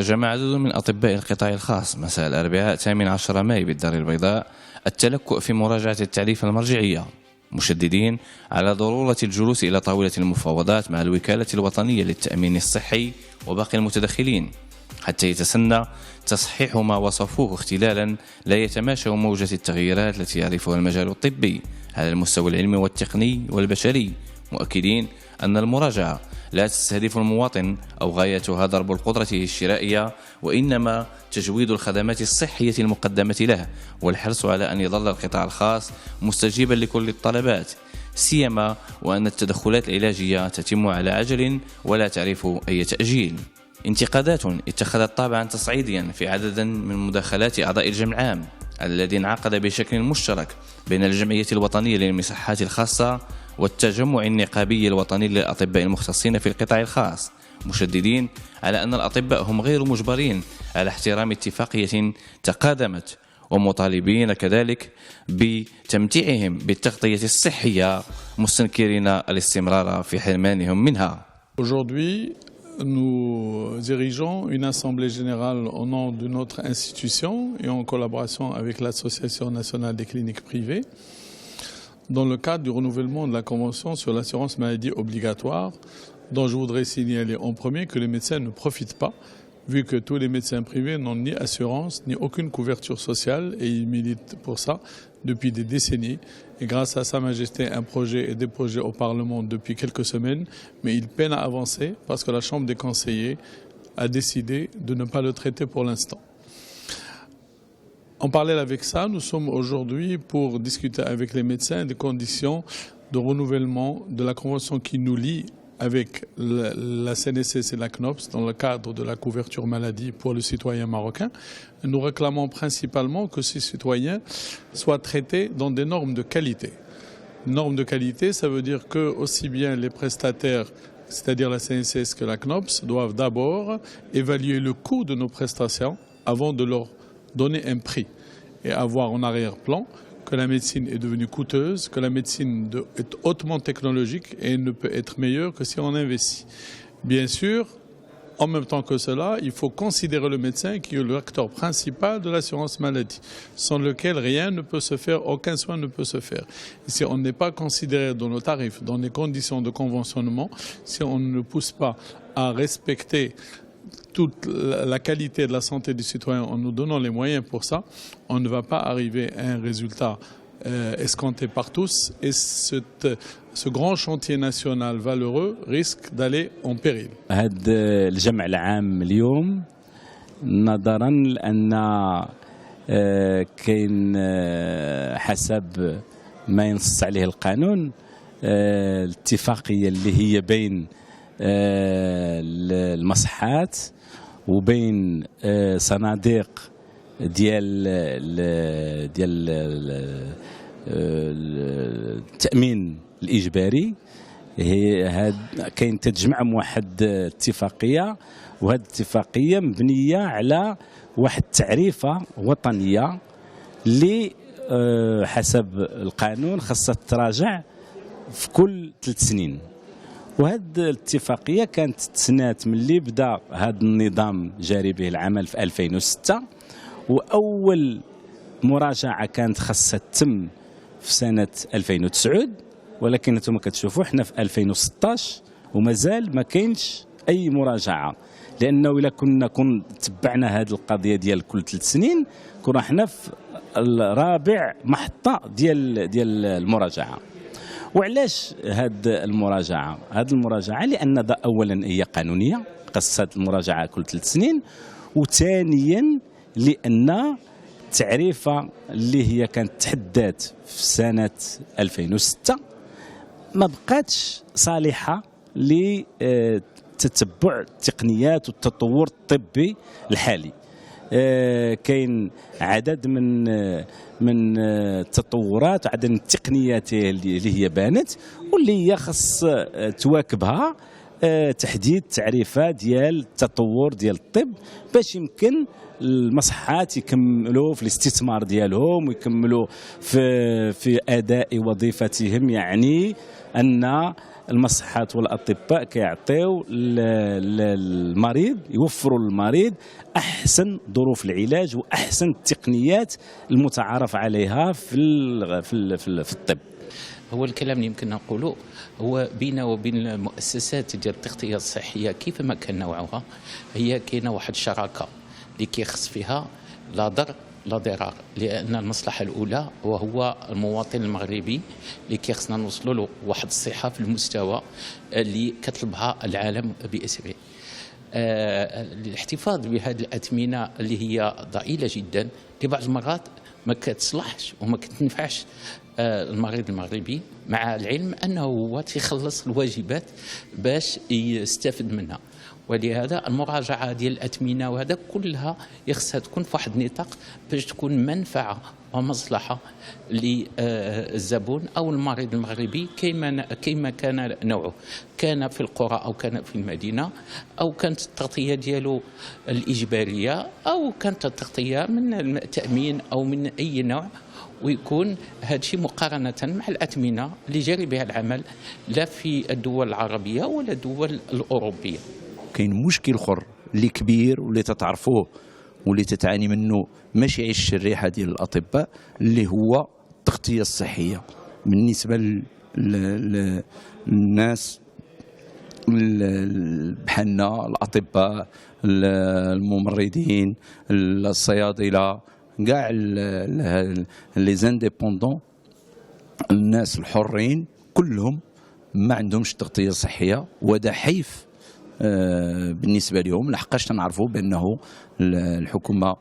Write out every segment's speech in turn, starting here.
هاجم عدد من أطباء القطاع الخاص مساء الأربعاء 18 ماي بالدار البيضاء التلكؤ في مراجعة التعريف المرجعية، مشددين على ضرورة الجلوس إلى طاولة المفاوضات مع الوكالة الوطنية للتأمين الصحي وباقي المتدخلين حتى يتسنى تصحيح ما وصفوه اختلالا لا يتماشى موجة التغييرات التي يعرفها المجال الطبي على المستوى العلمي والتقني والبشري، مؤكدين أن المراجعة لا تستهدف المواطن أو غايتها ضرب القدرة الشرائية، وإنما تجويد الخدمات الصحية المقدمة له والحرص على أن يظل القطاع الخاص مستجيبا لكل الطلبات، سيما وأن التدخلات العلاجية تتم على عجل ولا تعرف أي تأجيل. انتقادات اتخذت طابعا تصعيديا في عدد من مداخلات أعضاء الجمع العام الذي انعقد بشكل مشترك بين الجمعية الوطنية للمصحات الخاصة والتجمع النقابي الوطني للأطباء المختصين في القطاع الخاص، مشددين على أن الأطباء هم غير مجبرين على احترام اتفاقية تقادمت، ومطالبين كذلك بتمتيعهم بالتغطية الصحية، مستنكرين الاستمرار في حرمانهم منها. Aujourd'hui, nous dirigeons une assemblée générale au nom de notre institution et en collaboration avec l'Association nationale des cliniques privées dans le cadre du renouvellement de la Convention sur l'assurance maladie obligatoire, dont je voudrais signaler en premier que les médecins ne profitent pas, vu que tous les médecins privés n'ont ni assurance ni aucune couverture sociale, et ils militent pour ça depuis des décennies. Et grâce à Sa Majesté, un projet est déposé au Parlement depuis quelques semaines, mais il peine à avancer parce que la Chambre des conseillers a décidé de ne pas le traiter pour l'instant. En parallèle avec ça, nous sommes aujourd'hui pour discuter avec les médecins des conditions de renouvellement de la convention qui nous lie avec la CNSS et la CNOPS dans le cadre de la couverture maladie pour le citoyen marocain. Nous réclamons principalement que ces citoyens soient traités dans des normes de qualité. Normes de qualité, ça veut dire que aussi bien les prestataires, c'est-à-dire la CNSS que la CNOPS, doivent d'abord évaluer le coût de nos prestations avant de leur donner un prix et avoir en arrière-plan que la médecine est devenue coûteuse, que la médecine est hautement technologique et ne peut être meilleure que si on investit. Bien sûr, en même temps que cela, il faut considérer le médecin qui est l'acteur principal de l'assurance maladie, sans lequel rien ne peut se faire, aucun soin ne peut se faire. Et si on n'est pas considéré dans nos tarifs, dans les conditions de conventionnement, si on ne pousse pas à respecter toute la qualité de la santé du citoyen en nous donnant les moyens pour ça, on ne va pas arriver à un résultat escompté par tous, et ce grand chantier national valeureux risque d'aller en péril. هذا الجمع العام اليوم نظرا لأن كاين حسب ما ينص عليه القانون الاتفاقية اللي هي بين المصحات وبين صناديق ديال التأمين الإجباري، كاين تتجمع واحد اتفاقية، وهذه الاتفاقية مبنية على واحد تعريفة وطنية اللي حسب القانون خاصها تراجع في كل 3 سنين. وهذه الاتفاقية كانت تسنات من اللي بدا هذا النظام جاري به العمل في 2006، وأول مراجعة كانت خاصها تتم في سنة 2009، ولكن انتم كتشوفوا حنا في 2016 ومازال ما كاينش أي مراجعة، لأنه إلا كنا تبعنا هذه القضية ديال كل 3 سنين كنا حنا في الرابع محطة ديال المراجعة. وعلاش هاد المراجعة؟ هاد المراجعة لأن أولا هي قانونية، خاص المراجعة كل 3 سنين، وثانيا لأن التعريفة اللي هي كانت تحدات في سنة 2006 ما بقاتش صالحة لتتبع التقنيات والتطور الطبي الحالي. كاين عدد من التطورات وعدد من التقنيات اللي هي بانت واللي هي خاص تواكبها تحديد تعريفات ديال التطور ديال الطب باش يمكن المصحات يكملوا في الاستثمار ديالهم ويكملوا في اداء وظيفتهم، يعني ان المصحات والاطباء كيعطيو المريض، يوفروا للمريض احسن ظروف العلاج واحسن التقنيات المتعارف عليها في الطب. هو الكلام اللي يمكن نقوله هو بيننا وبين المؤسسات ديال التغطيه الصحيه كيف ما كان نوعها، هي كاينه واحد الشراكه اللي كيخص فيها لا ضر لا ضرار، لان المصلحه الاولى وهو المواطن المغربي اللي كيخصنا نوصلوا له واحد الصحه في المستوى اللي كتطلبها العالم باسره. الاحتفاظ بهذه الاثمنه اللي هي ضئيله جدا اللي بعض المرات ما كتصلحش وما كتنفعش المريض المغربي، مع العلم انه هو تيخلص الواجبات باش يستفد منها. ولهذا المراجعه ديال الاثمنه وهذا كلها يخصها تكون في واحد النطاق باش تكون منفعه ومصلحه للزبون او المريض المغربي كيما كان نوعه، كان في القرى او كان في المدينه، او كانت التغطيه ديالو الاجباريه او كانت التغطيه من التامين او من اي نوع، ويكون هذا الشيء مقارنه مع الاثمنه اللي جاري بها العمل لا في الدول العربيه ولا الدول الاوروبيه. كاين مشكل اخر اللي كبير واللي تتعرفوه واللي تتعاني منه ماشي الشريحه ديال الاطباء، اللي هو التغطيه الصحيه بالنسبه للناس بحالنا، الاطباء، الممرضين، الصيادله، كاع لي زانديبوندون، الناس الحرين كلهم ما عندهمش تغطيه صحيه، وهذا حيف بالنسبه لهم، لحقاش تنعرفوا بانه الحكومه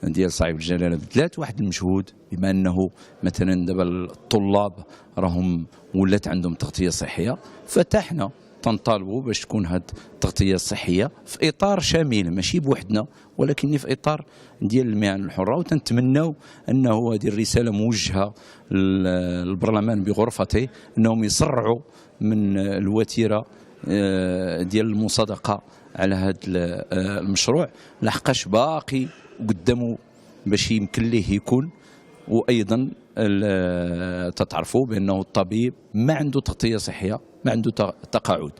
ديال صاحب الجلاله بدلات واحد المجهود، بما انه مثلا دابا الطلاب راهم ولات عندهم تغطيه صحيه، فتحنا تنطالبوا باش تكون هاد التغطيه الصحيه في اطار شامل ماشي بوحدنا، ولكن في اطار ديال المهن الحره، وتنتمناو انه هذه الرساله موجهه للبرلمان بغرفته انهم يسرعوا من الوتيره ديال المصادقه على هذا المشروع، لحقاش باقي قدامه باش يمكن ليه يكون. وايضا تتعرفوا بانه الطبيب ما عنده تغطيه صحيه، ما عنده تقاعد.